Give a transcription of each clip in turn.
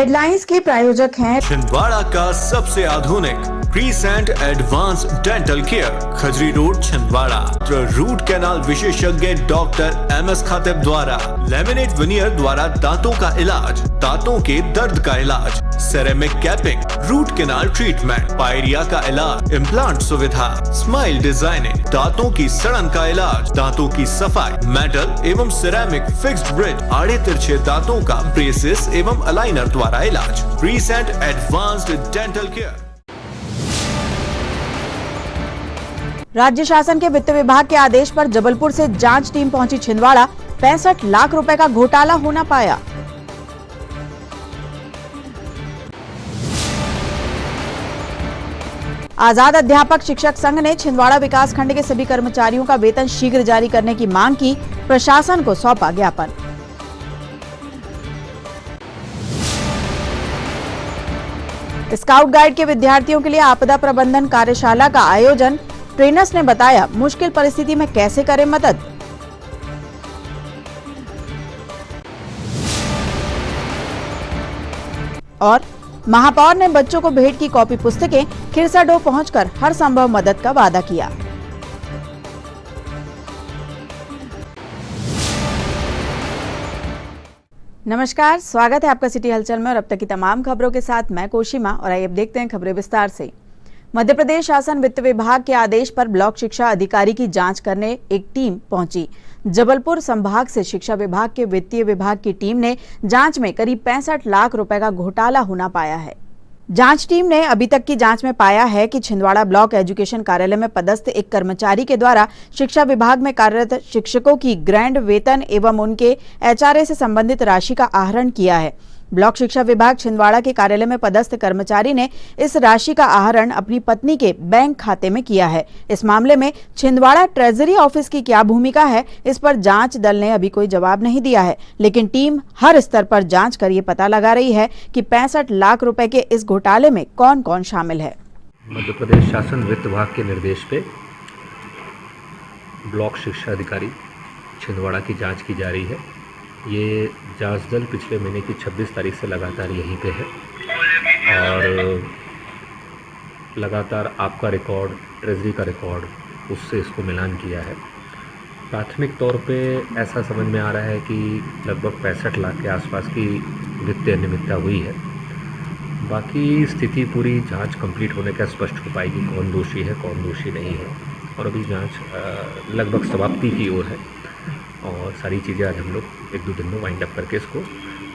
Headlines के प्रायोजक हैं छिंदवाड़ा का सबसे आधुनिक crescent advance dental care, Khajri road Chhindwara. Root canal विशेषज्ञ डॉक्टर MS खातिब द्वारा लेमिनेट विनियर द्वारा दांतों का इलाज, दांतों के दर्द का इलाज, ceramic capping, root canal treatment, pyorrhoea का इलाज, इम्प्लांट सुविधा, स्माइल डिजाइनिंग, दांतों की सड़न का इलाज, दांतों की सफाई, मेटल एवं सिरेमिक फिक्स्ड ब्रिज, आड़े तिरछे दांतों का ब्रेसेस एवं अलाइनर द्वारा इलाज। Crescent advanced dental care. राज्य शासन के वित्त विभाग के आदेश पर जबलपुर से जांच टीम पहुंची छिंदवाड़ा। 65 लाख रुपए का घोटाला होना पाया। आजाद अध्यापक शिक्षक संघ ने छिंदवाड़ा विकास खंड के सभी कर्मचारियों का वेतन शीघ्र जारी करने की मांग की। प्रशासन को सौंपा ज्ञापन। स्काउट गाइड के विद्यार्थियों के लिए आपदा प्रबंधन कार्यशाला का आयोजन। ट्रेनर्स ने बताया मुश्किल परिस्थिति में कैसे करें मदद। और महापौर ने बच्चों को भेंट की कॉपी पुस्तकें। खिरसाडोह पहुंचकर हर संभव मदद का वादा किया। नमस्कार, स्वागत है आपका सिटी हलचल में और अब तक की तमाम खबरों के साथ मैं कोशिमा। और आइए अब देखते हैं खबरें विस्तार से। मध्य प्रदेश शासन वित्त विभाग के आदेश पर ब्लॉक शिक्षा अधिकारी की जांच करने एक टीम पहुंची। जबलपुर संभाग से शिक्षा विभाग के वित्तीय विभाग की टीम ने जांच में करीब 65 लाख रुपए का घोटाला होना पाया है। जांच टीम ने अभी तक की जांच में पाया है कि छिंदवाड़ा ब्लॉक एजुकेशन कार्यालय में पदस्थ एक कर्मचारी के द्वारा शिक्षा विभाग में कार्यरत शिक्षकों की ग्रैंड वेतन एवं उनके HRA से संबंधित राशि का आहरण किया है। ब्लॉक शिक्षा विभाग छिंदवाड़ा के कार्यालय में पदस्थ कर्मचारी ने इस राशि का आहरण अपनी पत्नी के बैंक खाते में किया है। इस मामले में छिंदवाड़ा ट्रेजरी ऑफिस की क्या भूमिका है, इस पर जांच दल ने अभी कोई जवाब नहीं दिया है, लेकिन टीम हर स्तर पर जांच कर ये पता लगा रही है कि 65 लाख रुपए के इस घोटाले में कौन कौन शामिल है। मध्य प्रदेश शासन वित्त विभाग के निर्देश पे ब्लॉक शिक्षा अधिकारी छिंदवाड़ा की जांच की जा रही है। ये जांच दल पिछले महीने की 26 तारीख से लगातार यहीं पे है और लगातार आपका रिकॉर्ड, ट्रेजरी का रिकॉर्ड, उससे इसको मिलान किया है। प्राथमिक तौर पे ऐसा समझ में आ रहा है कि लगभग 65 लाख के आसपास की वित्तीय अनियमितता हुई है। बाकी स्थिति पूरी जांच कंप्लीट होने का स्पष्ट हो पाएगी कौन दोषी है कौन दोषी नहीं है। और अभी जांच लगभग समाप्ति की ओर है और सारी चीज़ें आज हम लोग 1-2 दिन में वाइंड अप करके इसको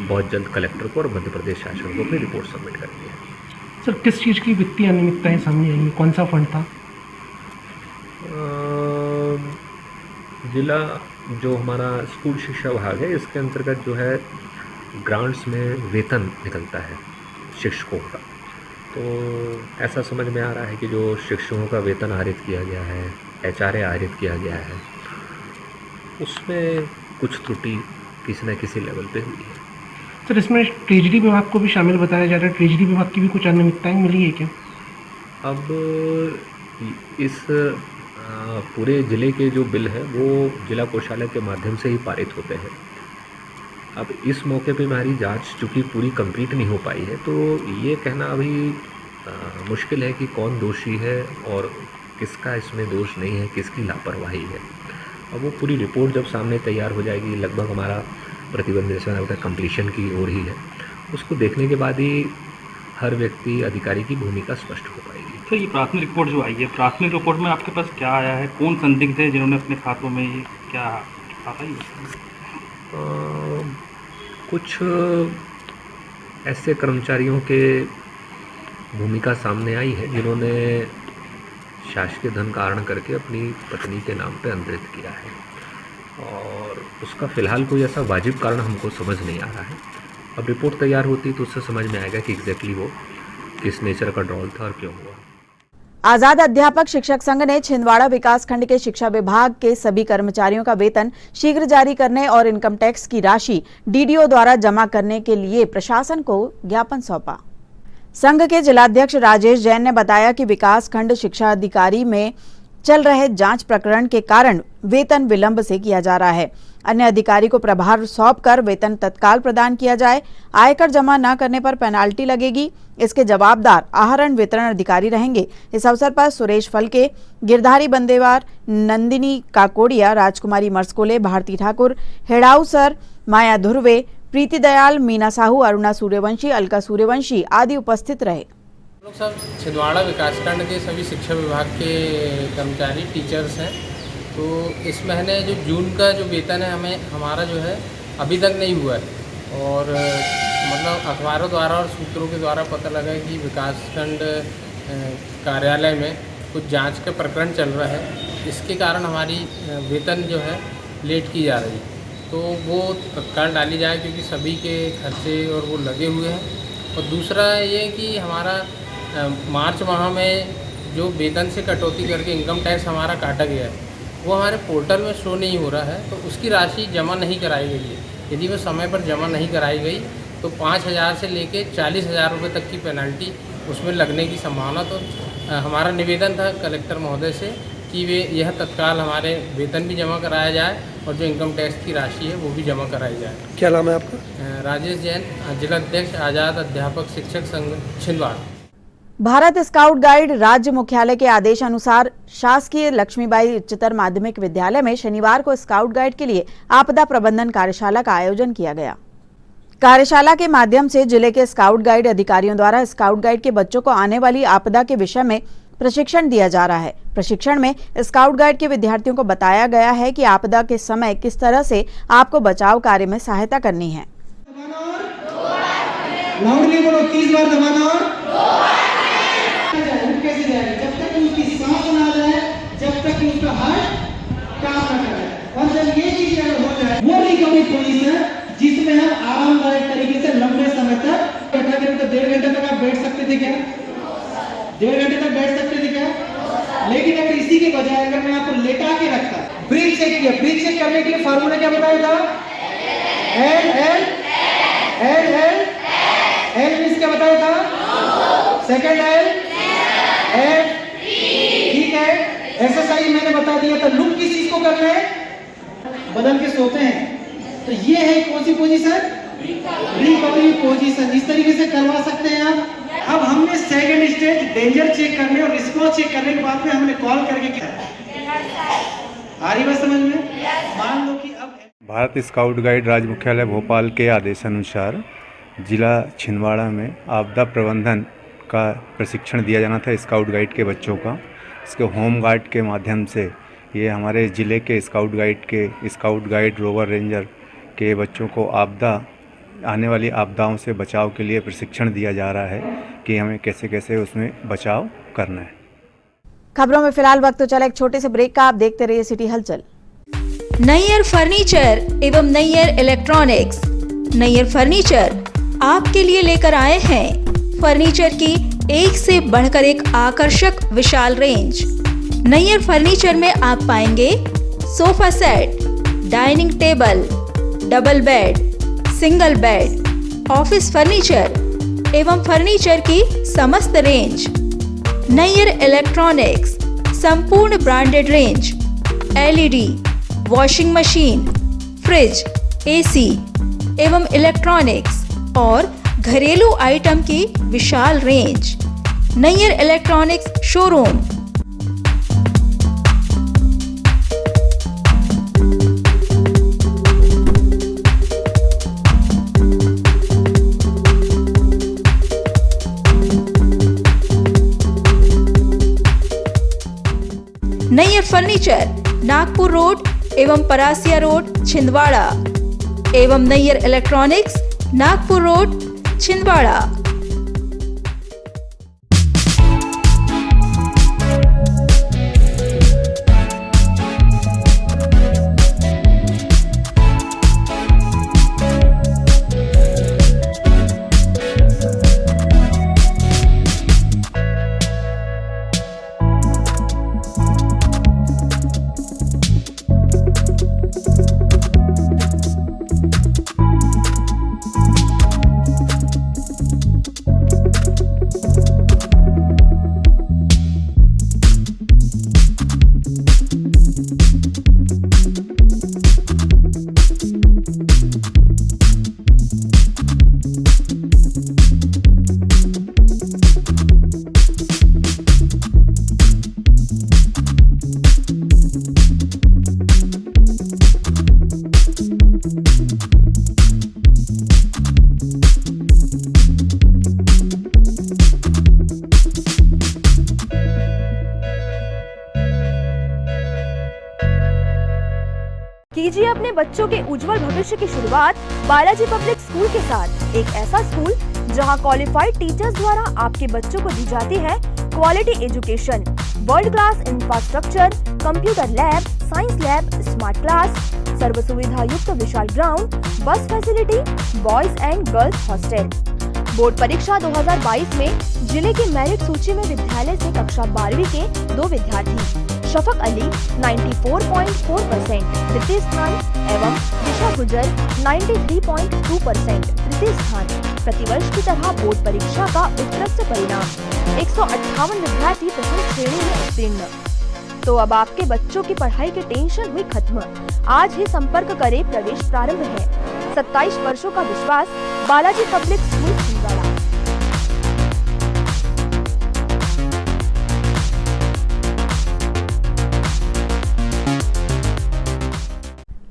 बहुत जल्द कलेक्टर को और मध्य प्रदेश शासन को अपनी रिपोर्ट सबमिट करेंगे। सर, किस चीज़ की वित्तीय अनियमितताएं सामने आएंगी? कौन सा फंड था? जिला जो हमारा स्कूल शिक्षा विभाग है, इसके अंतर्गत जो है ग्रांट्स में वेतन निकलता है शिक्षकों का। तो ऐसा समझ में आ रहा है कि जो शिक्षकों का वेतन आहरित किया गया है, HRA आहरित किया गया है, उसमें कुछ त्रुटि किसी न किसी लेवल पे हुई है। सर, इसमें ट्रेजरी विभाग को भी शामिल बताया जा रहा है। ट्रेजरी विभाग की भी कुछ अनियमितताएं मिली है क्या? अब इस पूरे ज़िले के जो बिल है वो जिला कोषालय के माध्यम से ही पारित होते हैं। अब इस मौके पे हमारी जांच चूँकि पूरी कंप्लीट नहीं हो पाई है, तो ये कहना अभी मुश्किल है कि कौन दोषी है और किसका इसमें दोष नहीं है, किसकी लापरवाही है। अब वो पूरी रिपोर्ट जब सामने तैयार हो जाएगी, लगभग हमारा प्रतिबंध जैसा कंप्लीशन की ओर ही है, उसको देखने के बाद ही हर व्यक्ति अधिकारी की भूमिका स्पष्ट हो पाएगी। तो ये प्राथमिक रिपोर्ट जो आई है, प्राथमिक रिपोर्ट में आपके पास क्या आया है? कौन संदिग्ध है जिन्होंने अपने खातों में ये क्या आता है? कुछ ऐसे कर्मचारियों के भूमिका सामने आई है जिन्होंने शासकीय धन का आहरण करके अपनी पत्नी के नाम पे अंतरित किया है और उसका फ़िलहाल कोई ऐसा वाजिब कारण हमको समझ नहीं आ रहा है। अब रिपोर्ट तैयार होती तो उससे समझ में आएगा कि एग्जैक्टली वो किस नेचर का ड्रॉल था और क्यों हुआ। आजाद अध्यापक शिक्षक संघ ने छिंदवाड़ा विकास खंड के शिक्षा विभाग के सभी कर्मचारियों का वेतन शीघ्र जारी करने और इनकम टैक्स की राशि DDO द्वारा जमा करने के लिए प्रशासन को ज्ञापन सौंपा। संघ के जिलाध्यक्ष राजेश जैन ने बताया कि विकास खंड शिक्षा अधिकारी में चल रहे जांच प्रकरण के कारण वेतन विलंब से किया जा रहा है। अन्य अधिकारी को प्रभार सौंपकर वेतन तत्काल प्रदान किया जाए। आयकर जमा न करने पर पेनाल्टी लगेगी। इसके जवाबदार आहरण वितरण अधिकारी रहेंगे। इस अवसर पर सुरेश फलके, गिरधारी बंदेवार, नंदिनी काकोड़िया, राजकुमारी मर्सकोले, भारती ठाकुर, हेड़ाऊ सर, माया धुर्वे, प्रीति दयाल, मीना साहू, अरुणा सूर्यवंशी, अलका सूर्यवंशी आदि उपस्थित रहे। लोग सब छिंदवाड़ा विकासखंड के सभी शिक्षा विभाग के कर्मचारी टीचर्स हैं। तो इस महीने जो जून का जो वेतन है हमारा जो है अभी तक नहीं हुआ है और मतलब अखबारों द्वारा और सूत्रों के द्वारा पता लगा कि विकासखंड कार्यालय में कुछ जांच का प्रकरण चल रहा है। इसके कारण हमारी वेतन जो है लेट की जा रही है, तो वो तत्काल डाली जाए क्योंकि सभी के खर्चे और वो लगे हुए हैं। और दूसरा ये कि हमारा मार्च माह में जो वेतन से कटौती करके इनकम टैक्स हमारा काटा गया है वो हमारे पोर्टल में शो नहीं हो रहा है, तो उसकी राशि जमा नहीं कराई गई है। यदि वो समय पर जमा नहीं कराई गई तो 5,000 से लेके 40,000 रुपये तक की पेनल्टी उसमें लगने की संभावना। तो हमारा निवेदन था कलेक्टर महोदय से कि वे यह तत्काल हमारे वेतन भी जमा कराया जाए और जो इनकम टैक्स की राशि है वो भी जमा कराई जाए। क्या नाम है आपका? राजेश जैन, जिलाध्यक्ष आज़ाद अध्यापक शिक्षक संघ छिंदवाड़ा। भारत स्काउट गाइड राज्य मुख्यालय के आदेश अनुसार शासकीय लक्ष्मीबाई उच्चतर माध्यमिक विद्यालय में शनिवार को स्काउट गाइड के लिए आपदा प्रबंधन कार्यशाला का आयोजन किया गया। कार्यशाला के माध्यम से जिले के स्काउट गाइड अधिकारियों द्वारा स्काउट गाइड के बच्चों को आने वाली आपदा के विषय में प्रशिक्षण दिया जा रहा है। प्रशिक्षण में स्काउट गाइड के विद्यार्थियों को बताया गया है कि आपदा के समय किस तरह से आपको बचाव कार्य में सहायता करनी है। लाउडली बोलो, 30 बार दबाना और कैसे जाएगा जब तक उसकी सांस ना आ जाए, जब तक उसका हार्ट काम ना करे। और जब ये चीज अगर हो जाए वो रिकवरी पोजीशन जिसमें हम आरामदायक तरीके से लंबे समय तक बैठा करें। तो 1.5 घंटे तक आप बैठ सकते थे क्या? 1.5 घंटे तक बैठ सकते थे क्या? लेकिन अगर इसी के बजाय अगर मैं आपको लेटा के रखता, ब्रीथ चेक किया, ब्रीथ चेक करने के लिए फार्मूला क्या बताया था? एल मींस क्या बताया था? सेकंड एल ठीक है। एक्सरसाइज मैंने बता दिया था। लुक किस चीज को करना है? बदल के सोते हैं। तो ये है कौन सी पोजीशन? Recovery position. इस तरीके से करवा सकते हैं आप। अब हमने सेकंड स्टेज डेंजर चेक करने और रिस्पॉन्स चेक करने के बाद में हमने कॉल करके किया। आ रही बात समझ में? मान लो कि अब भारत स्काउट गाइड राज्य मुख्यालय भोपाल के आदेशानुसार जिला छिंदवाड़ा में आपदा प्रबंधन का प्रशिक्षण दिया जाना था स्काउट गाइड के बच्चों का। इसके होम गार्ड के माध्यम से ये हमारे ज़िले के स्काउट गाइड रोवर रेंजर के बच्चों को आने वाली आपदाओं से बचाव के लिए प्रशिक्षण दिया जा रहा है कि हमें कैसे कैसे उसमें बचाव करना है। खबरों में फिलहाल वक्त तो चला एक छोटे से ब्रेक का। आप देखते रहिए सिटी हलचल। नैयर फर्नीचर एवं नैयर इलेक्ट्रॉनिक्स। नैयर फर्नीचर आपके लिए लेकर आए हैं फर्नीचर की एक से बढ़कर एक आकर्षक विशाल रेंज। नैयर फर्नीचर में आप पाएंगे sofa set, dining table, double bed, single bed, office furniture एवं फर्नीचर की समस्त रेंज। नैयर इलेक्ट्रॉनिक्स संपूर्ण branded range, LED, washing machine, fridge, AC एवं इलेक्ट्रॉनिक्स और घरेलू आइटम की विशाल range. Nayyar electronics showroom. Nayyar furniture Nagpur road एवं परासिया रोड छिंदवाड़ा एवं नैयर इलेक्ट्रॉनिक्स नागपुर रोड छिंदवाड़ा। कीजिए अपने बच्चों के उज्जवल भविष्य की शुरुआत बालाजी पब्लिक स्कूल के साथ। एक ऐसा स्कूल जहां क्वालिफाइड टीचर्स द्वारा आपके बच्चों को दी जाती है quality education, world class infrastructure, computer lab, science lab, smart class, सर्व सुविधा युक्त विशाल ground, bus facility, boys and girls hostel. Board परीक्षा 2022 में जिले की मेरिट सूची में विद्यालय से कक्षा 12वीं के 2 विद्यार्थी शफक अली 94.4% तृतीय स्थान एवं दिशा गुजर 93.2% तृतीय स्थान। प्रतिवर्ष की तरह बोर्ड परीक्षा का उत्कृष्ट परिणाम 158 विद्यार्थी प्रथम श्रेणी में उत्तीर्ण। तो अब आपके बच्चों की पढ़ाई की टेंशन हुई खत्म। आज ही संपर्क करें, प्रवेश प्रारंभ है। 27 वर्षों का विश्वास, Balaji public school Chhindwara.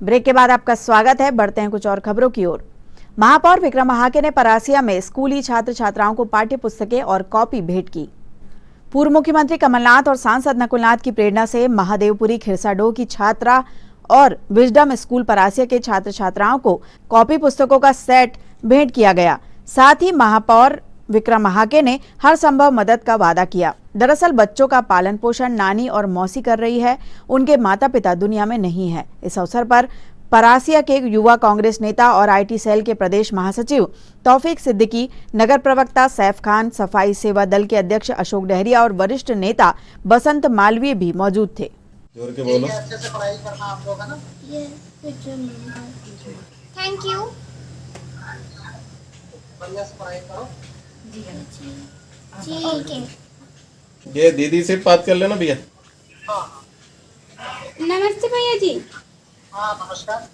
Break के बाद आपका स्वागत है। बढ़ते हैं कुछ और खबरों की ओर। महापौर विक्रम महाके ने परासिया में स्कूली छात्र छात्राओं को पाठ्य पुस्तकें और कॉपी भेंट की। पूर्व मुख्यमंत्री कमलनाथ और सांसद नकुलनाथ की प्रेरणा से महादेवपुरी खिरसाडोह की छात्रा और विजडम स्कूल परासिया के छात्र छात्राओं को कॉपी पुस्तकों का सेट भेंट किया गया। साथ ही महापौर विक्रम महाके ने हर संभव मदद का वादा किया। दरअसल बच्चों का पालन पोषण नानी और मौसी कर रही है, उनके माता पिता दुनिया में नहीं है। इस अवसर पर परासिया के युवा कांग्रेस नेता और आईटी सेल के प्रदेश महासचिव तौफीक सिद्दीकी, नगर प्रवक्ता सैफ खान, सफाई सेवा दल के अध्यक्ष अशोक डहरिया और वरिष्ठ नेता बसंत मालवीय भी मौजूद थे। जोर के बोलो। अच्छे से पढ़ाई करना आप लोग, है ना? Thank you. बढ़िया से पढ़ाई करो। ठीक है। ये दीदी से बात कर लेना भैया। नमस्ते भैया जी। हाँ नमस्कार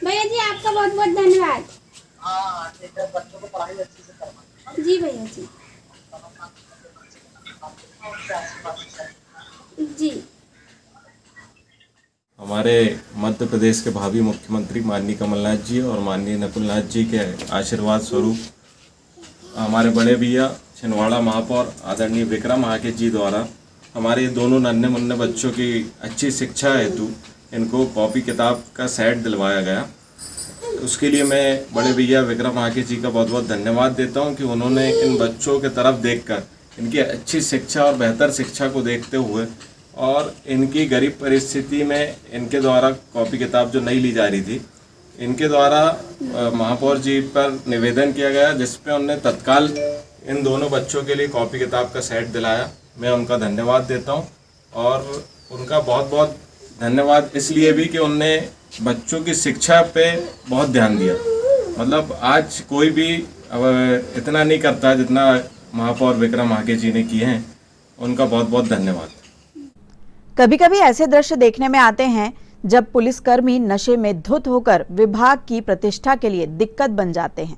भैया जी, आपका बहुत बहुत धन्यवाद। हाँ ठीक है, बच्चों को पढ़ाई अच्छे से करना। जी भैया जी। जी। हमारे मध्य प्रदेश के भावी मुख्यमंत्री माननीय कमलनाथ जी और माननीय नकुलनाथ जी के आशीर्वाद स्वरूप हमारे बड़े भैया छिंदवाड़ा महापौर आदरणीय विक्रम महाके जी द्वारा हमारे दोनों नन्हे मुन्ने बच्चों की अच्छी शिक्षा हेतु इनको कॉपी किताब का सेट दिलवाया गया। उसके लिए मैं बड़े भैया विक्रम महाके जी का बहुत बहुत धन्यवाद देता हूं कि उन्होंने इन बच्चों की तरफ देखकर इनकी अच्छी शिक्षा और बेहतर शिक्षा को देखते हुए और इनकी गरीब परिस्थिति में इनके द्वारा कॉपी किताब जो नहीं ली जा रही थी, इनके द्वारा महापौर जी पर निवेदन किया गया, जिस पे उन्होंने तत्काल इन दोनों बच्चों के लिए कॉपी किताब का सेट दिलाया। मैं उनका धन्यवाद देता हूं और उनका बहुत बहुत धन्यवाद इसलिए भी कि उनने बच्चों की शिक्षा पे बहुत ध्यान दिया। मतलब आज कोई भी अब इतना नहीं करता जितना महापौर विक्रम महाके जी ने किए हैं। उनका बहुत बहुत धन्यवाद। कभी कभी ऐसे दृश्य देखने में आते हैं जब पुलिसकर्मी नशे में धुत होकर विभाग की प्रतिष्ठा के लिए दिक्कत बन जाते हैं।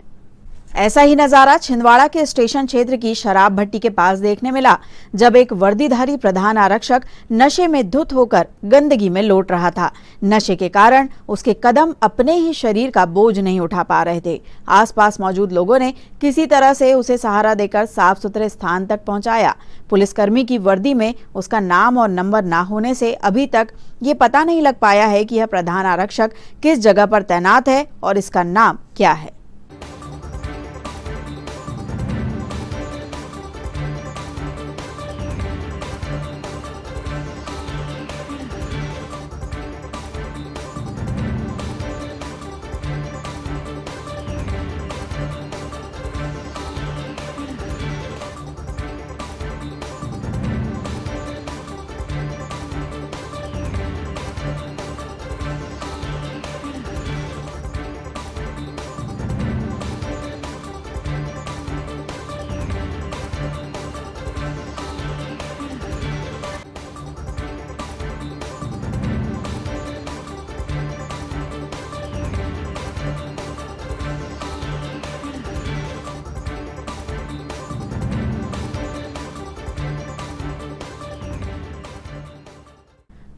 ऐसा ही नजारा छिंदवाड़ा के स्टेशन क्षेत्र की शराब भट्टी के पास देखने मिला, जब एक वर्दीधारी प्रधान आरक्षक नशे में धुत होकर गंदगी में लौट रहा था। नशे के कारण उसके कदम अपने ही शरीर का बोझ नहीं उठा पा रहे थे। आसपास मौजूद लोगों ने किसी तरह से उसे सहारा देकर साफ सुथरे स्थान तक पहुंचाया। पुलिसकर्मी की वर्दी में उसका नाम और नंबर ना होने से अभी तक ये पता नहीं लग पाया है कि यह प्रधान आरक्षक किस जगह पर तैनात है और इसका नाम क्या है।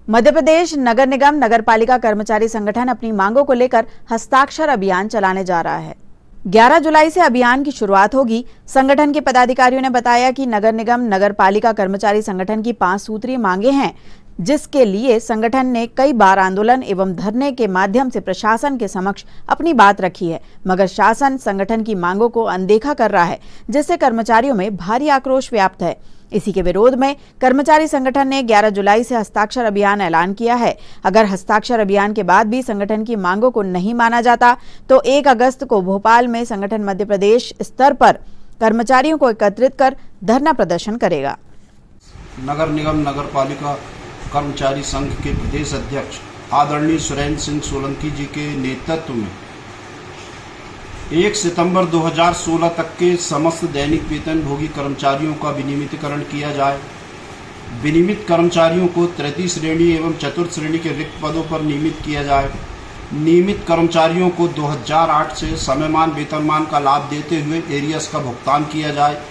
मध्य प्रदेश नगर निगम नगरपालिका कर्मचारी संगठन अपनी मांगों को लेकर हस्ताक्षर अभियान चलाने जा रहा है। 11 जुलाई से अभियान की शुरुआत होगी। संगठन के पदाधिकारियों ने बताया कि नगर निगम नगरपालिका कर्मचारी संगठन की 5 सूत्रीय मांगे हैं। जिसके लिए संगठन ने कई बार आंदोलन एवं धरने के माध्यम से प्रशासन के समक्ष अपनी बात रखी है, मगर शासन संगठन की मांगों को अनदेखा कर रहा है, जिससे कर्मचारियों में भारी आक्रोश व्याप्त है। इसी के विरोध में कर्मचारी संगठन ने 11 जुलाई से हस्ताक्षर अभियान ऐलान किया है। अगर हस्ताक्षर अभियान के बाद भी संगठन की मांगों को नहीं माना जाता तो 1 अगस्त को भोपाल में संगठन मध्य प्रदेश स्तर पर कर्मचारियों को एकत्रित कर धरना प्रदर्शन करेगा। नगर निगम नगर पालिका कर्मचारी संघ के प्रदेश अध्यक्ष आदरणीय सुरेंद्र सिंह सोलंकी जी के नेतृत्व में 1 सितंबर 2016 तक के समस्त दैनिक वेतन भोगी कर्मचारियों का विनियमितीकरण किया जाए। विनियमित कर्मचारियों को तृतीय श्रेणी एवं चतुर्थ श्रेणी के रिक्त पदों पर नियमित किया जाए। नियमित कर्मचारियों को 2008 से समयमान वेतनमान का लाभ देते हुए एरियर्स का भुगतान किया जाए।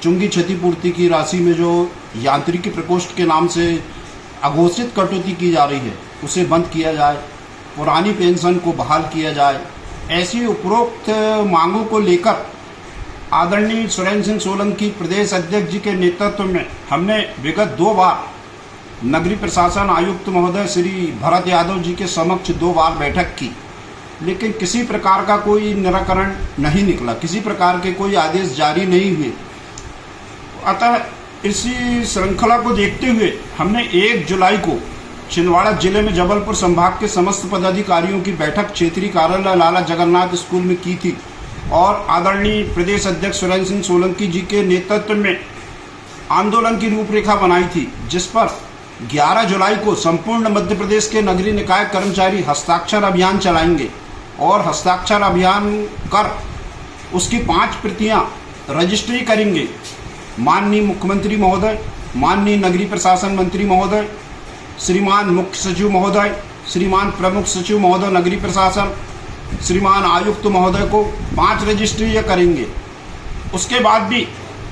चुंगी क्षतिपूर्ति की राशि में जो यांत्रिकी प्रकोष्ठ के नाम से अघोषित कटौती की जा रही है उसे बंद किया जाए। पुरानी पेंशन को बहाल किया जाए। ऐसी उपरोक्त मांगों को लेकर आदरणीय सुरेंद्र सिंह सोलंकी प्रदेश अध्यक्ष जी के नेतृत्व में हमने विगत 2 बार नगरीय प्रशासन आयुक्त महोदय श्री भरत यादव जी के समक्ष 2 बार बैठक की, लेकिन किसी प्रकार का कोई निराकरण नहीं निकला, किसी प्रकार के कोई आदेश जारी नहीं हुए। अतः इसी श्रृंखला को देखते हुए हमने 1 जुलाई को छिंदवाड़ा जिले में जबलपुर संभाग के समस्त पदाधिकारियों की बैठक क्षेत्रीय कार्यालय लाला जगन्नाथ स्कूल में की थी और आदरणीय प्रदेश अध्यक्ष सुरेंद्र सिंह सोलंकी जी के नेतृत्व में आंदोलन की रूपरेखा बनाई थी, जिस पर 11 जुलाई को संपूर्ण मध्य प्रदेश के नगरीय निकाय कर्मचारी हस्ताक्षर अभियान चलाएंगे और हस्ताक्षर अभियान कर उसकी 5 प्रतियां रजिस्ट्री करेंगे। माननीय मुख्यमंत्री महोदय, माननीय नगरीय प्रशासन मंत्री महोदय, श्रीमान मुख्य सचिव महोदय, श्रीमान प्रमुख सचिव महोदय नगरीय प्रशासन, श्रीमान आयुक्त महोदय को 5 रजिस्ट्री करेंगे। उसके बाद भी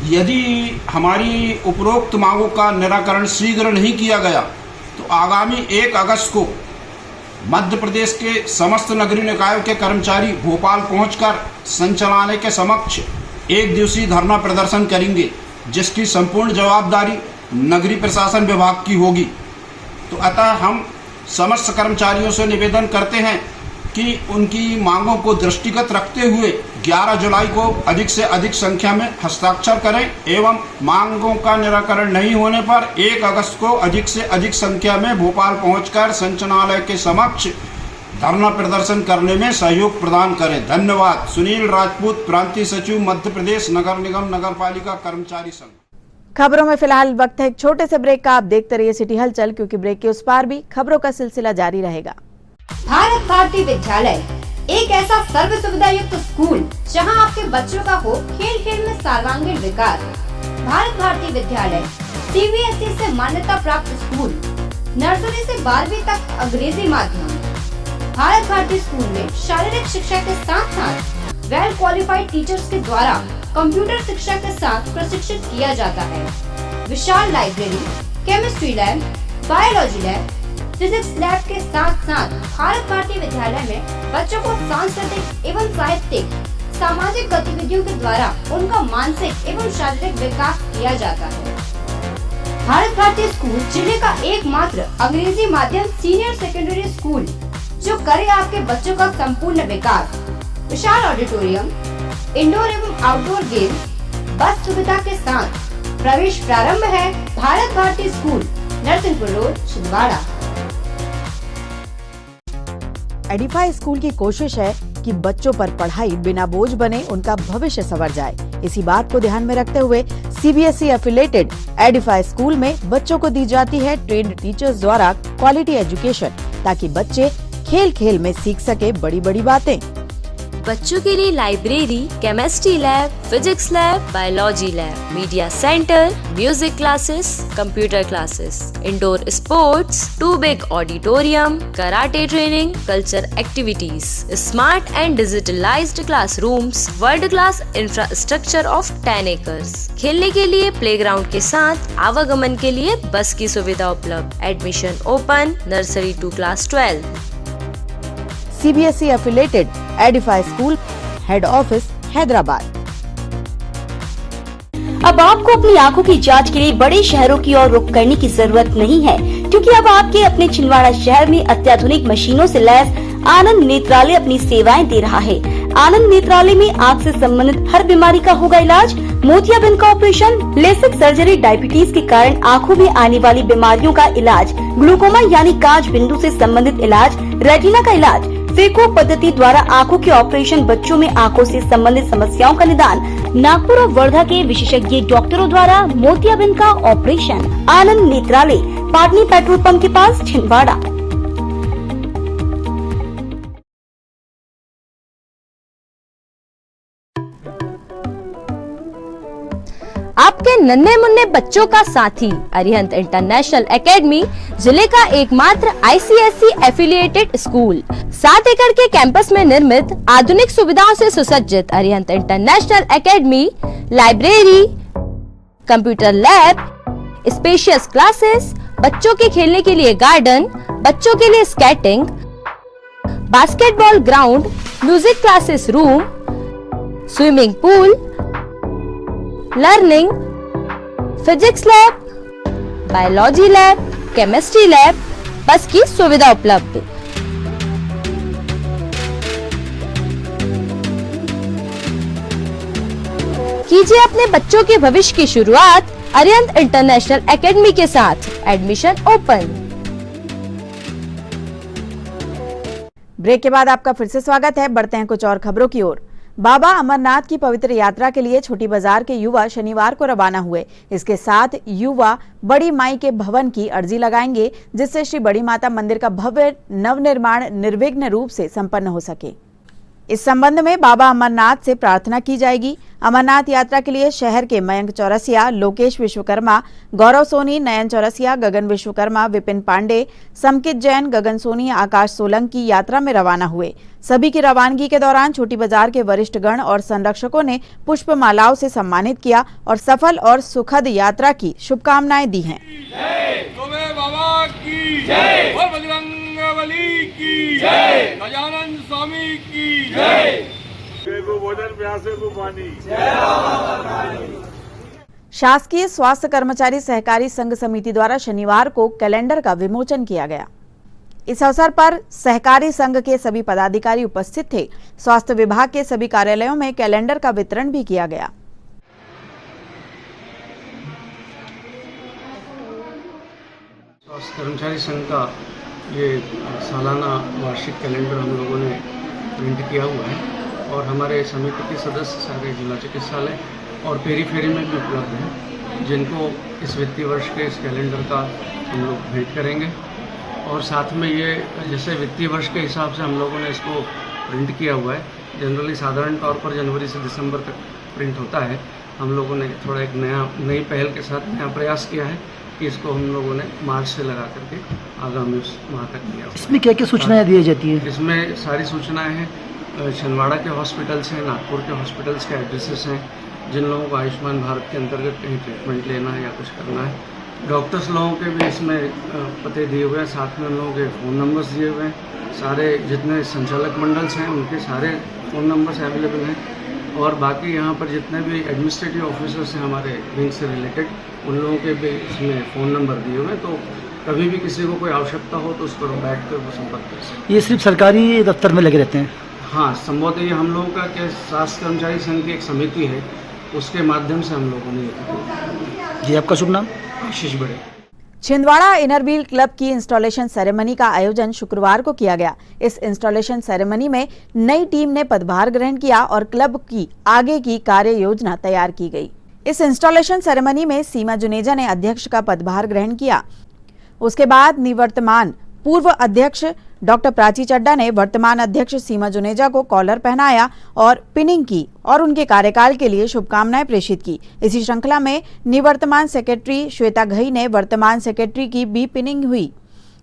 यदि हमारी उपरोक्त मांगों का निराकरण शीघ्र नहीं किया गया तो आगामी 1 अगस्त को मध्य प्रदेश के समस्त नगरीय निकायों के कर्मचारी भोपाल पहुंचकर संचालनालय के समक्ष 1 दिवसीय धरना प्रदर्शन करेंगे, जिसकी संपूर्ण जवाबदारी नगरीय प्रशासन विभाग की होगी। तो अतः हम समस्त कर्मचारियों से निवेदन करते हैं कि उनकी मांगों को दृष्टिगत रखते हुए 11 जुलाई को अधिक से अधिक संख्या में हस्ताक्षर करें एवं मांगों का निराकरण नहीं होने पर 1 अगस्त को अधिक से अधिक संख्या में भोपाल पहुंचकर संचालनालय के समक्ष धरना प्रदर्शन करने में सहयोग प्रदान करें। धन्यवाद। सुनील राजपूत, प्रांतीय सचिव मध्य प्रदेश नगर निगम नगर पालिका कर्मचारी संघ। खबरों में फिलहाल वक्त है एक छोटे से ब्रेक का। आप देखते रहिए सिटी हलचल, क्योंकि ब्रेक के उस पार भी खबरों का सिलसिला जारी रहेगा। भारत भारती विद्यालय एक ऐसा सर्व सुविधा युक्त स्कूल जहां आपके बच्चों का हो खेल खेल में सर्वांगीण विकास। भारत भारती विद्यालय CBSE से मान्यता प्राप्त स्कूल, नर्सरी से 12वीं तक अंग्रेजी माध्यम। भारत भारती स्कूल में शारीरिक शिक्षा के साथ साथ वेल क्वालिफाइड टीचर्स के द्वारा कंप्यूटर शिक्षा के साथ प्रशिक्षित किया जाता है। विशाल library, chemistry lab, biology lab, physics lab के साथ साथ भारत भारती विद्यालय में बच्चों को सांस्कृतिक एवं साहित्यिक सामाजिक गतिविधियों के द्वारा उनका मानसिक एवं शारीरिक विकास किया जाता है। भारत भारती स्कूल जिले का एकमात्र अंग्रेजी माध्यम सीनियर सेकेंडरी स्कूल जो करे आपके बच्चों का संपूर्ण विकास। विशाल ऑडिटोरियम, इंडोर एवं आउटडोर गेम, बस सुविधा के साथ प्रवेश प्रारंभ है। Bharat Bharati school, Narsinghpur road, Chhindwara. Edify school की कोशिश है कि बच्चों पर पढ़ाई बिना बोझ बने, उनका भविष्य संवर जाए। इसी बात को ध्यान में रखते हुए CBSE एफिलेटेड एडिफाई स्कूल में बच्चों को दी जाती है ट्रेन्ड टीचर्स द्वारा क्वालिटी एजुकेशन, ताकि बच्चे खेल खेल में सीख सके बड़ी बड़ी बातें। बच्चों के लिए library, chemistry lab, physics lab, biology lab, media centre, music classes, computer classes, indoor sports, 2 big auditorium, karate training, culture activities, smart and digitalised classrooms, world class infrastructure of 10 acres. खेलने के लिए प्लेग्राउंड के साथ आवागमन के लिए बस की सुविधा उपलब्ध। Admission open, nursery to class 12। CBSE affiliated Edify school, head office Hyderabad. अब आपको अपनी आंखों की जांच के लिए बड़े शहरों की ओर रुख करने की जरूरत नहीं है, क्योंकि अब आपके अपने छिंदवाड़ा शहर में अत्याधुनिक मशीनों से लैस आनंद नेत्रालय अपनी सेवाएं दे रहा है। आनंद नेत्रालय में आँख से संबंधित हर बीमारी का होगा इलाज। मोतियाबिंद का ऑपरेशन, लेसिक सर्जरी, डायबिटीज के कारण आँखों में आने वाली बीमारियों का इलाज, ग्लूकोमा यानी कांच बिंदु से संबंधित इलाज, रेटिना का इलाज, फेको पद्धति द्वारा आँखों के ऑपरेशन, बच्चों में आँखों से संबंधित समस्याओं का निदान, नागपुर और वर्धा के विशेषज्ञ डॉक्टरों द्वारा मोतियाबिंद का ऑपरेशन। आनंद नेत्रालय, पाटनी पेट्रोल पंप के पास, छिंदवाड़ा। आपके नन्हे मुन्ने बच्चों का साथी अरिहंत इंटरनेशनल एकेडमी, जिले का एकमात्र ICSE एफिलिएटेड स्कूल। 7 एकड़ के कैंपस में निर्मित आधुनिक सुविधाओं से सुसज्जित Arihant international academy, library, computer lab, spacious classes, बच्चों के खेलने के लिए गार्डन, बच्चों के लिए skating, basketball ground, music classes room, swimming pool, learning, physics lab, biology lab, chemistry lab, बस की सुविधा उपलब्ध। कीजिए अपने बच्चों के भविष्य की शुरुआत अरिहंत इंटरनेशनल एकेडमी के साथ। Admission open. ब्रेक के बाद आपका फिर से स्वागत है। बढ़ते हैं कुछ और खबरों की ओर। बाबा अमरनाथ की पवित्र यात्रा के लिए छोटी बाजार के युवा शनिवार को रवाना हुए। इसके साथ युवा बड़ी माई के भवन की अर्जी लगाएंगे, जिससे श्री बड़ी माता मंदिर का भव्य नवनिर्माण निर्विघ्न रूप से संपन्न हो सके। इस संबंध में बाबा अमरनाथ से प्रार्थना की जाएगी। अमरनाथ यात्रा के लिए शहर के मयंक चौरसिया, लोकेश विश्वकर्मा, गौरव सोनी, नयन चौरसिया, गगन विश्वकर्मा, विपिन पांडे, समकित जैन, गगन सोनी, आकाश सोलंकी यात्रा में रवाना हुए। सभी की रवानगी के दौरान छोटी बाजार के वरिष्ठ गण और संरक्षकों ने पुष्पमालाओं से सम्मानित किया और सफल और सुखद यात्रा की शुभकामनाएं दी हैं। बाबा की जय, बजरंगबली की जय, गजानन स्वामी की जय। भोजन प्यासे को पानी। शासकीय स्वास्थ्य कर्मचारी सहकारी संघ समिति द्वारा शनिवार को कैलेंडर का विमोचन किया गया। इस अवसर पर सहकारी संघ के सभी पदाधिकारी उपस्थित थे। स्वास्थ्य विभाग के सभी कार्यालयों में कैलेंडर का वितरण भी किया गया। स्वास्थ्य कर्मचारी संघ का ये सालाना वार्षिक कैलेंडर हम लोगों ने प्रिंट किया हुआ है और हमारे समिति के सदस्य सारे जिला चिकित्सालय और पेरीफेरी में भी उपलब्ध हैं, जिनको इस वित्तीय वर्ष के इस कैलेंडर का हम लोग भेंट करेंगे। और साथ में ये जैसे वित्तीय वर्ष के हिसाब से हम लोगों ने इसको प्रिंट किया हुआ है। जनरली साधारण तौर पर जनवरी से दिसंबर तक प्रिंट होता है। हम लोगों ने थोड़ा एक नई पहल के साथ नया प्रयास किया है कि इसको हम लोगों ने मार्च से लगा करके आगामी उस माह तक किया। इसमें क्या क्या सूचनाएं दी जाती हैं? इसमें सारी सूचनाएं हैं। छिंदवाड़ा के हॉस्पिटल्स हैं, नागपुर के हॉस्पिटल्स के एड्रेसेस हैं, जिन लोगों को आयुष्मान भारत के अंतर्गत कहीं ट्रीटमेंट लेना है या कुछ करना है। डॉक्टर्स लोगों के भी इसमें पते दिए हुए हैं, साथ में उन लोगों के फ़ोन नंबर्स दिए हुए हैं। सारे जितने संचालक मंडल्स हैं उनके सारे फ़ोन नंबर्स अवेलेबल हैं। और बाकी यहाँ पर जितने भी एडमिनिस्ट्रेटिव ऑफिसर्स हैं हमारे विंग से रिलेटेड, उन लोगों के भी इसमें फ़ोन नंबर दिए हुए हैं। तो कभी भी किसी को कोई आवश्यकता हो तो उस पर बैठ कर वो संपर्क कर सकते। ये सिर्फ सरकारी दफ्तर में लगे रहते हैं? हाँ, संभवतः ये हम लोगों का क्या स्वास्थ्य कर्मचारी संघ की एक समिति है, उसके माध्यम से हम लोगों ने। जी, आपका शुभ नाम? आशीष बड़े। छिंदवाड़ा इनर व्हील क्लब की इंस्टॉलेशन सेरेमनी का आयोजन शुक्रवार को किया गया। इस इंस्टॉलेशन सेरेमनी में नई टीम ने पदभार ग्रहण किया और क्लब की आगे की कार्य योजना तैयार की गई। इस इंस्टॉलेशन सेरेमनी में सीमा जुनेजा ने अध्यक्ष का पदभार ग्रहण किया। उसके बाद निवर्तमान पूर्व अध्यक्ष डॉक्टर प्राची चड्डा ने वर्तमान अध्यक्ष सीमा जुनेजा को कॉलर पहनाया और पिनिंग की और उनके कार्यकाल के लिए शुभकामनाएं प्रेषित की। इसी श्रृंखला में निवर्तमान सेक्रेटरी श्वेता घई ने वर्तमान सेक्रेटरी की भी पिनिंग हुई।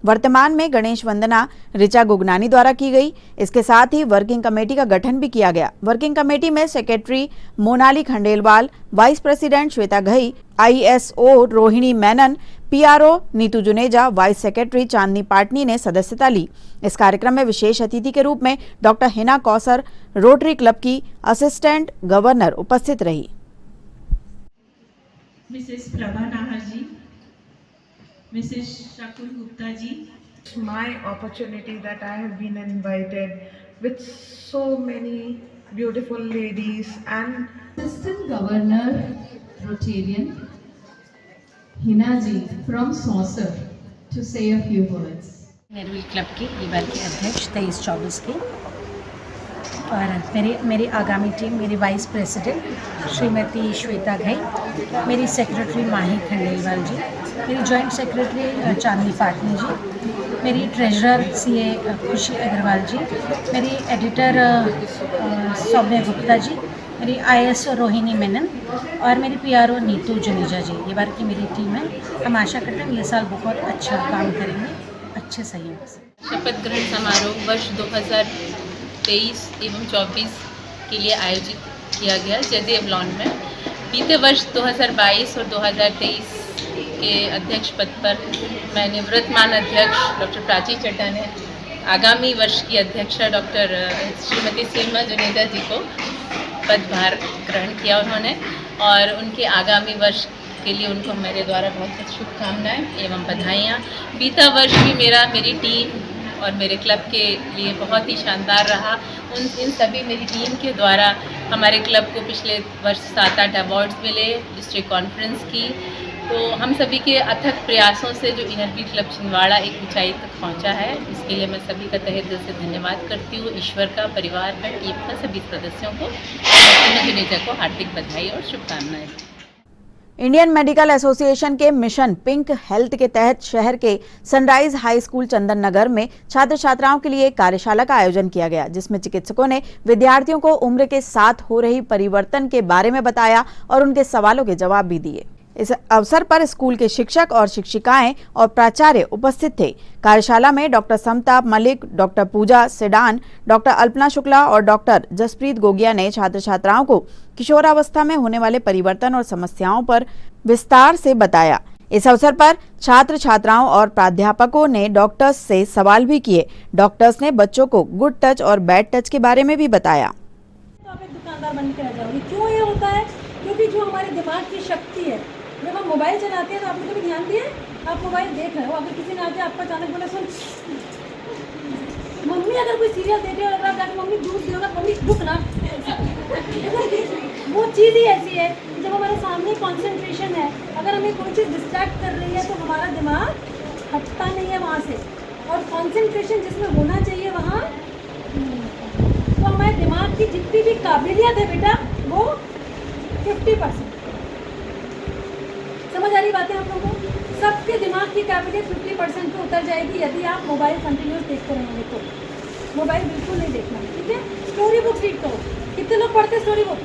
वर्तमान में गणेश वंदना ऋचा गुगनानी द्वारा की गई। इसके साथ ही वर्किंग कमेटी का गठन भी किया गया। वर्किंग कमेटी में secretary Monali Khandelwal, vice president Shweta Ghai, ISO Rohini Menon, PRO Neetu Juneja, vice secretary Chandni Patni ने सदस्यता ली। इस कार्यक्रम में विशेष अतिथि के रूप में doctor Hina Kausar, rotary club की असिस्टेंट गवर्नर उपस्थित रही। Mrs. Prabha Nahar ji, Mrs. Shakul Gupta ji. My opportunity that I have been invited with so many beautiful ladies and Assistant Governor Rotarian Hina ji from Saucer to say a few words. नेरविल club के ये बार के अध्यक्ष 23-24 के, और मेरी आगामी team, मेरी वाइस प्रेसिडेंट श्रीमती श्वेता घई, मेरी सेक्रेटरी माही खंडेलवाल जी, मेरी जॉइंट सेक्रेटरी चांदनी फाटनी जी, मेरी ट्रेजरर सीए खुशी अग्रवाल जी, मेरी एडिटर सौम्या गुप्ता जी, मेरी ISO रोहिणी मेनन और मेरी PRO नीतू जुनेजा जी। ये बार की मेरी टीम है। हम आशा करते हैं ये साल बहुत अच्छा काम करेंगे, अच्छे सहयोग से। शपथ ग्रहण समारोह वर्ष 2023 एवं 24 के लिए आयोजित किया गया जयदेव लॉन में। बीते वर्ष 2022 और 2023 के अध्यक्ष पद पर मैं निवृत्तमान अध्यक्ष डॉक्टर प्राची चड्ढा ने आगामी वर्ष की अध्यक्षा डॉक्टर श्रीमती सीमा जुनेजा जी को पदभार ग्रहण किया उन्होंने, और उनके आगामी वर्ष के लिए उनको मेरे द्वारा बहुत बहुत शुभकामनाएं एवं बधाइयाँ। बीता वर्ष भी मेरी टीम और मेरे क्लब के लिए बहुत ही शानदार रहा। इन सभी मेरी टीम के द्वारा हमारे क्लब को पिछले वर्ष 7-8 अवार्ड्स मिले डिस्ट्रिक्ट कॉन्फ्रेंस की। तो हम सभी के अथक प्रयासों से जो इनरव्यू क्लब छिंदवाड़ा एक ऊंचाई तक पहुंचा है, इसके लिए मैं सभी का तहे दिल से धन्यवाद करती हूँ। ईश्वर का, परिवार का, टीम का, सभी सदस्यों को, जुनेजा को हार्दिक बधाई और शुभकामनाएं। इंडियन मेडिकल एसोसिएशन के मिशन पिंक हेल्थ के तहत शहर के sunrise high school Chandan Nagar में छात्र छात्राओं के लिए एक कार्यशाला का आयोजन किया गया, जिसमें चिकित्सकों ने विद्यार्थियों को उम्र के साथ हो रही परिवर्तन के बारे में बताया और उनके सवालों के जवाब भी दिए। इस अवसर पर स्कूल के शिक्षक और शिक्षिकाएं और प्राचार्य उपस्थित थे। कार्यशाला में डॉक्टर समता मलिक, डॉक्टर पूजा सेडान, डॉक्टर अल्पना शुक्ला और डॉक्टर जसप्रीत गोगिया ने छात्र छात्राओं को किशोरावस्था में होने वाले परिवर्तन और समस्याओं पर विस्तार से बताया। इस अवसर पर छात्र छात्राओं और प्राध्यापकों ने डॉक्टर्स से सवाल भी किए। डॉक्टर्स ने बच्चों को गुड टच और बैड टच के बारे में भी बताया। तो आप एक दुकानदार बन के रह जाओगे। क्यों ये होता है? क्योंकि जो हमारे दिमाग की शक्ति है, जब हम मोबाइल चलाते हैं तो आपने कभी ध्यान दिया? आप मोबाइल देख रहे हो, अगर किसी ने आके आपको अचानक बोला सुन मम्मी, अगर कोई सीरियल देख रहे हो, अगर आप जाकर मम्मी दूध दियोगा, मम्मी रुक ना, वो चीज़ ही ऐसी है। जब हमारे सामने कंसंट्रेशन है, अगर हमें कोई चीज़ डिस्ट्रैक्ट कर रही है तो हमारा दिमाग हटता नहीं है वहाँ से, और कंसंट्रेशन जिसमें होना चाहिए वहाँ तो हमारे दिमाग की जितनी भी काबिलियत है बेटा वो 50%। समझ आ रही बातें आप लोगों को? सबके दिमाग की काबिलियत 50% पे उतर जाएगी यदि आप मोबाइल कंटिन्यूस देखते रहेंगे तो। मोबाइल बिल्कुल नहीं देखना, ठीक है? स्टोरी बुक रीड करो। कितने लोग पढ़ते स्टोरी बुक?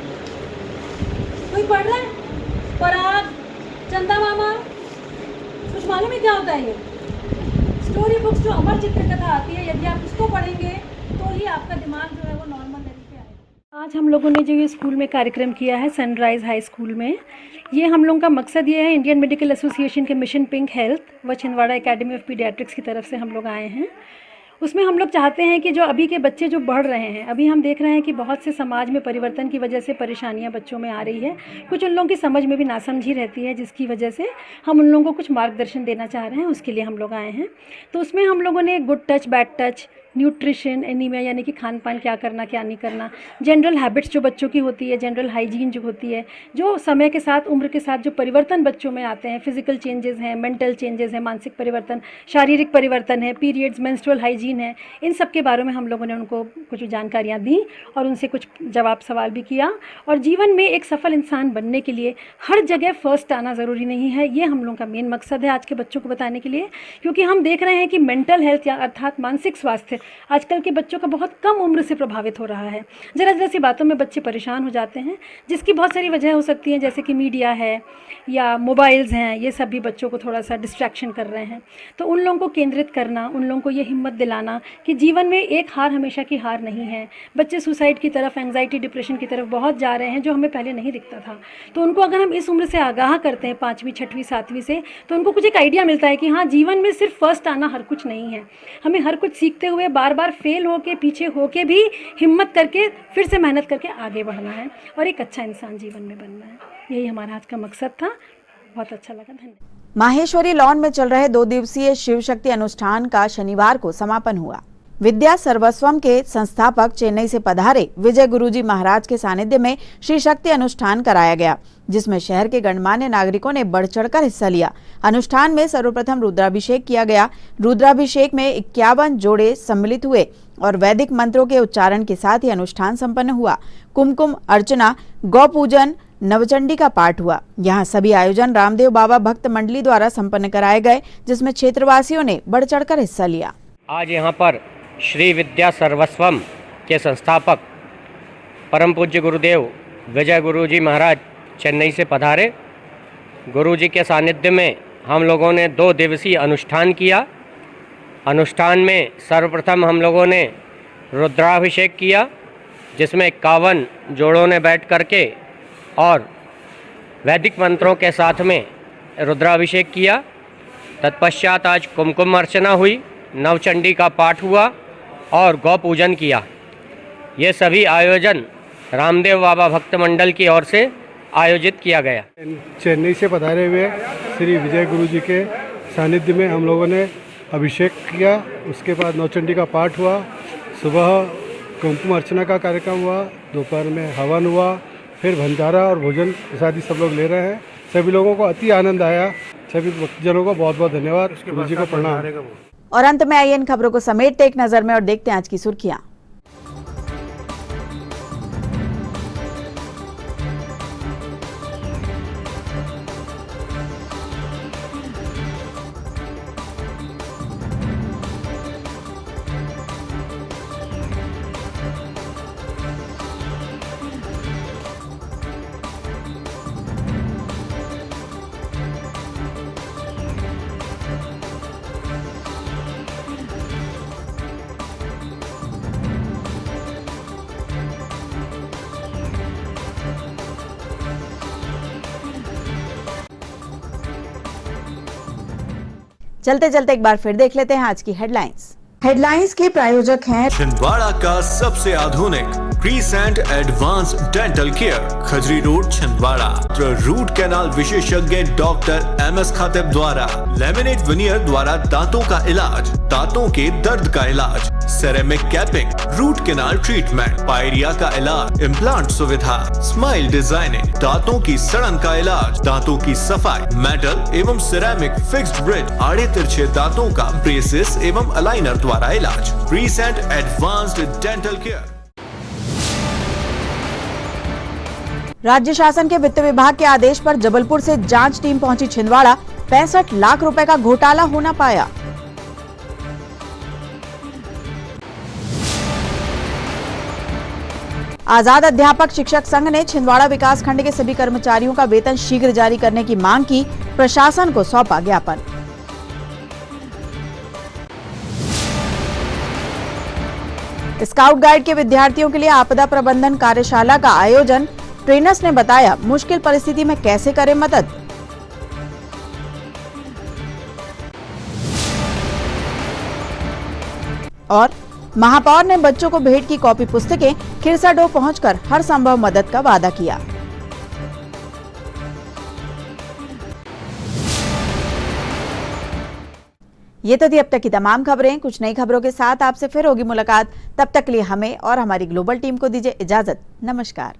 कोई पढ़ रहा है? पराग, चंदा मामा, कुछ मालूम है क्या होता है ये? स्टोरी बुक्स जो अमर चित्र कथा आती है, यदि आप उसको पढ़ेंगे तो ही आपका दिमाग जो है वो नॉर्मल लेवल पे आएगा। आज हम लोगों ने जो ये स्कूल में कार्यक्रम किया है सनराइज हाई स्कूल में, ये हम लोगों का मकसद ये है, इंडियन मेडिकल एसोसिएशन के मिशन पिंक हेल्थ व छिंदवाड़ा एकेडमी ऑफ पीडियाट्रिक्स की तरफ से हम लोग आए हैं। उसमें हम लोग चाहते हैं कि जो अभी के बच्चे जो बढ़ रहे हैं, अभी हम देख रहे हैं कि बहुत से समाज में परिवर्तन की वजह से परेशानियां बच्चों में आ रही है। कुछ उन लोगों की समझ में भी नासमझी रहती है, जिसकी वजह से हम उन लोगों को कुछ मार्गदर्शन देना चाह रहे हैं, उसके लिए हम लोग आए हैं। तो उसमें हम लोगों ने good touch, bad touch, nutrition, anaemia यानी कि खान पान क्या करना क्या नहीं करना, जनरल हैबिट्स जो बच्चों की होती है, जनरल हाइजीन जो होती है, जो समय के साथ, उम्र के साथ जो परिवर्तन बच्चों में आते हैं, फिजिकल चेंजेस हैं, मेंटल चेंजेस हैं, मानसिक परिवर्तन, शारीरिक परिवर्तन है, पीरियड्स, मेंस्ट्रुअल हाइजीन है, इन सब के बारे में हम लोगों ने उनको कुछ जानकारियाँ दी और उनसे कुछ जवाब सवाल भी किया। और जीवन में एक सफल इंसान बनने के लिए हर जगह फर्स्ट आना ज़रूरी नहीं है, ये हम लोगों का मेन मकसद है आज के बच्चों को बताने के लिए। क्योंकि हम देख रहे हैं कि मेंटल हेल्थ या अर्थात मानसिक स्वास्थ्य आजकल के बच्चों का बहुत कम उम्र से प्रभावित हो रहा है। ज़रा ज़रा सी बातों में बच्चे परेशान हो जाते हैं, जिसकी बहुत सारी वजह हो सकती हैं, जैसे कि मीडिया है या मोबाइल्स हैं, ये सब भी बच्चों को थोड़ा सा डिस्ट्रैक्शन कर रहे हैं। तो उन लोगों को केंद्रित करना, उन लोगों को ये हिम्मत दिलाना कि जीवन में एक हार हमेशा की हार नहीं है। बच्चे सुसाइड की तरफ, एंग्जाइटी, डिप्रेशन की तरफ बहुत जा रहे हैं, जो हमें पहले नहीं दिखता था। तो उनको अगर हम इस उम्र से आगाह करते हैं, 5वीं, 6वीं, 7वीं से, तो उनको कुछ एक आइडिया मिलता है कि हाँ, जीवन में सिर्फ फर्स्ट आना हर कुछ नहीं है। हमें हर कुछ सीखते हुए, बार बार फेल होके, पीछे होके भी हिम्मत करके फिर से मेहनत करके आगे बढ़ना है और एक अच्छा इंसान जीवन में बनना है। यही हमारा आज का मकसद था। बहुत अच्छा लगा। धन्यवाद। माहेश्वरी लॉन में चल रहे 2 दिवसीय शिव शक्ति अनुष्ठान का शनिवार को समापन हुआ। विद्या सर्वस्वम के संस्थापक चेन्नई से पधारे विजय गुरुजी महाराज के सानिध्य में श्री शक्ति अनुष्ठान कराया गया, जिसमें शहर के गणमान्य नागरिकों ने बढ़ चढ़कर हिस्सा लिया। अनुष्ठान में सर्वप्रथम रुद्राभिषेक किया गया। रुद्राभिषेक में 51 जोड़े सम्मिलित हुए और वैदिक मंत्रों के उच्चारण के साथ ही अनुष्ठान संपन्न हुआ। कुमकुम अर्चना, गौ पूजन, नवचंडी का पाठ हुआ। यहाँ सभी आयोजन रामदेव बाबा भक्त मंडली द्वारा संपन्न कराए गए, जिसमें क्षेत्रवासियों ने बढ़ चढ़कर हिस्सा लिया। आज यहाँ पर श्री विद्या सर्वस्वम के संस्थापक परम पूज्य गुरुदेव विजय गुरुजी महाराज चेन्नई से पधारे। गुरुजी के सानिध्य में हम लोगों ने 2 दिवसीय अनुष्ठान किया। अनुष्ठान में सर्वप्रथम हम लोगों ने रुद्राभिषेक किया, जिसमें 51 जोड़ों ने बैठ करके और वैदिक मंत्रों के साथ में रुद्राभिषेक किया। तत्पश्चात आज कुमकुम अर्चना हुई, नवचंडी का पाठ हुआ और गौ पूजन किया। ये सभी आयोजन रामदेव बाबा भक्त मंडल की ओर से आयोजित किया गया। चेन्नई से पधारे हुए श्री विजय गुरु जी के सानिध्य में हम लोगों ने अभिषेक किया। उसके बाद नवचंडी का पाठ हुआ, सुबह कुमकुम अर्चना का कार्यक्रम हुआ, दोपहर में हवन हुआ, फिर भंडारा और भोजन प्रसादी सब लोग ले रहे हैं। सभी लोगों को अति आनंद आया। सभी भक्तजनों को बहुत बहुत धन्यवाद, गुरु जी को प्रणाम। और अंत में आइए इन खबरों को समेटते एक नजर में और देखते हैं आज की सुर्खियां। चलते चलते एक बार फिर देख लेते हैं आज की हेडलाइंस के प्रायोजक हैं छिंदवाड़ा का सबसे आधुनिक crescent advance dental care, Khajri road Chhindwara. Root canal विशेषज्ञ डॉक्टर MS खातिब द्वारा लेमिनेट विनियर द्वारा दांतों का इलाज, दांतों के दर्द का इलाज, ceramic capping, root canal treatment, pyorrhoea का इलाज, इम्प्लांट सुविधा, स्माइल डिजाइनिंग, दांतों की सड़न का इलाज, दांतों की सफाई, मेटल एवं सिरेमिक फिक्स्ड ब्रिज, आड़े तिरछे दांतों का ब्रेसेस एवं अलाइनर द्वारा इलाज। Crescent advanced dental care. राज्य शासन के वित्त विभाग के आदेश पर जबलपुर से जांच टीम पहुंची छिंदवाड़ा। 65 लाख रुपए का घोटाला होना पाया। आजाद अध्यापक शिक्षक संघ ने छिंदवाड़ा विकास खंड के सभी कर्मचारियों का वेतन शीघ्र जारी करने की मांग की। प्रशासन को सौंपा ज्ञापन। स्काउट गाइड के विद्यार्थियों के लिए आपदा प्रबंधन कार्यशाला का आयोजन। ट्रेनर्स ने बताया मुश्किल परिस्थिति में कैसे करें मदद। और महापौर ने बच्चों को भेंट की कॉपी पुस्तकें। खिरसाडोह पहुंचकर हर संभव मदद का वादा किया। ये तो थी अब तक की तमाम खबरें। कुछ नई खबरों के साथ आपसे फिर होगी मुलाकात। तब तक के लिए हमें और हमारी ग्लोबल टीम को दीजिए इजाजत। नमस्कार।